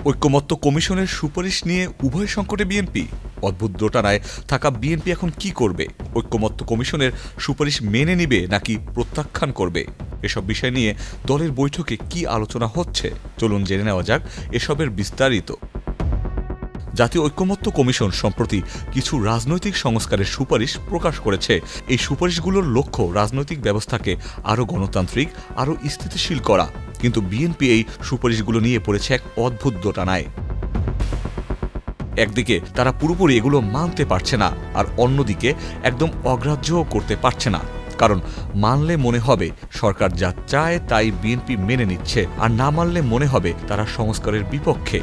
ঐক্যমত্য কমিশনের সুপারিশ নিয়ে উভয় সংকটে বিএনপি। অদ্ভুত দোটানায় থাকা বিএনপি এখন কি করবে? ঐক্যমত্য কমিশনের সুপারিশ মেনে নিবে নাকি প্রত্যাখ্যান করবে? এসব বিষয় নিয়ে দলের বৈঠকে কি আলোচনা হচ্ছে, চলুন জেনে নেওয়া যাক এসবের বিস্তারিত। জাতীয় ঐক্যমত্য কমিশন সম্প্রতি কিছু রাজনৈতিক সংস্কারের সুপারিশ প্রকাশ করেছে। এই সুপারিশগুলোর লক্ষ্য রাজনৈতিক ব্যবস্থাকে আরও গণতান্ত্রিক, আরও স্থিতিশীল করা। কিন্তু বিএনপি এই সুপারিশগুলো নিয়ে পড়েছে এক অদ্ভুত দোটানায়। একদিকে তারা পুরোপুরি এগুলো মানতে পারছে না, আর অন্যদিকে একদম অগ্রাহ্যও করতে পারছে না। কারণ মানলে মনে হবে সরকার যা চায় তাই বিএনপি মেনে নিচ্ছে, আর না মানলে মনে হবে তারা সংস্কারের বিপক্ষে।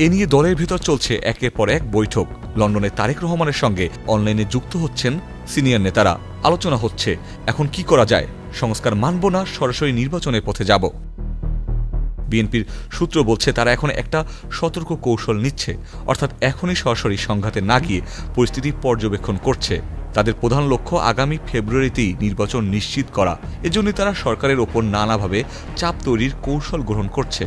এ নিয়ে দলের ভেতর চলছে একের পর এক বৈঠক। লন্ডনে তারেক রহমানের সঙ্গে অনলাইনে যুক্ত হচ্ছেন সিনিয়র নেতারা। আলোচনা হচ্ছে এখন কি করা যায়, সংস্কার মানব না সরাসরি নির্বাচনের পথে যাব। বিএনপির সূত্র বলছে তারা এখন একটা সতর্ক কৌশল নিচ্ছে, অর্থাৎ এখনই সরাসরি সংঘাতে না গিয়ে পরিস্থিতি পর্যবেক্ষণ করছে। তাদের প্রধান লক্ষ্য আগামী ফেব্রুয়ারিতেই নির্বাচন নিশ্চিত করা। এজন্যই তারা সরকারের ওপর নানাভাবে চাপ তৈরির কৌশল গ্রহণ করছে।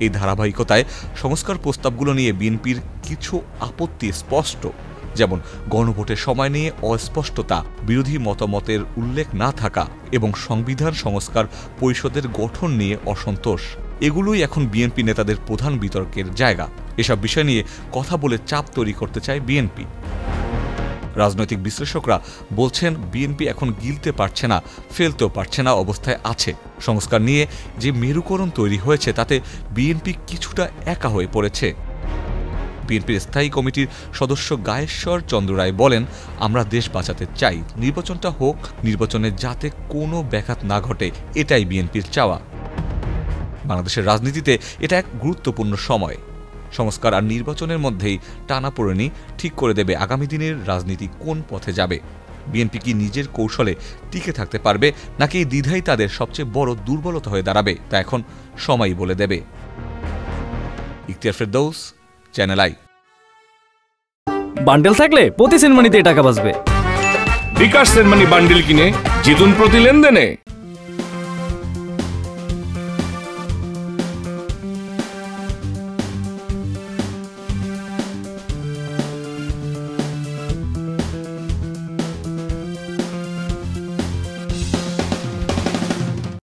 এই ধারাবাহিকতায় সংস্কার প্রস্তাবগুলো নিয়ে বিএনপির কিছু আপত্তি স্পষ্ট, যেমন গণভোটের সময় নিয়ে অস্পষ্টতা, বিরোধী মতামতের উল্লেখ না থাকা এবং সংবিধান সংস্কার পরিষদের গঠন নিয়ে অসন্তোষ। এগুলোই এখন বিএনপি নেতাদের প্রধান বিতর্কের জায়গা। এসব বিষয় নিয়ে কথা বলে চাপ তৈরি করতে চায় বিএনপি। রাজনৈতিক বিশ্লেষকরা বলছেন বিএনপি এখন গিলতে পারছে না, ফেলতেও পারছে না অবস্থায় আছে। সংস্কার নিয়ে যে মেরুকরণ তৈরি হয়েছে তাতে বিএনপি কিছুটা একা হয়ে পড়েছে। বিএনপির স্থায়ী কমিটির সদস্য গায়েশ্বর চন্দ্র রায় বলেন, আমরা দেশ বাঁচাতে চাই, নির্বাচনটা হোক, নির্বাচনে যাতে কোনো ব্যাঘাত না ঘটে, এটাই বিএনপির চাওয়া। বাংলাদেশের রাজনীতিতে এটা এক গুরুত্বপূর্ণ সময়। সংস্কার আর নির্বাচনের মধ্যেই টানাপোড়েনি ঠিক করে দেবে আগামী দিনের রাজনীতি কোন পথে যাবে। বিএনপি কি নিজের কৌশলে টিকে থাকতে পারবে, নাকি এই দ্বিধাই তাদের সবচেয়ে বড় দুর্বলতা হয়ে দাঁড়াবে, তা এখন সময়ই বলে দেবে। Ikhtiyar Ferdous, channel I. Bundle থাকলে প্রতি সেনমানিতে টাকা বাঁচবে। বিকাশ সেনমানি বান্ডেল কিনে জিতুন প্রতি লেনদেনে।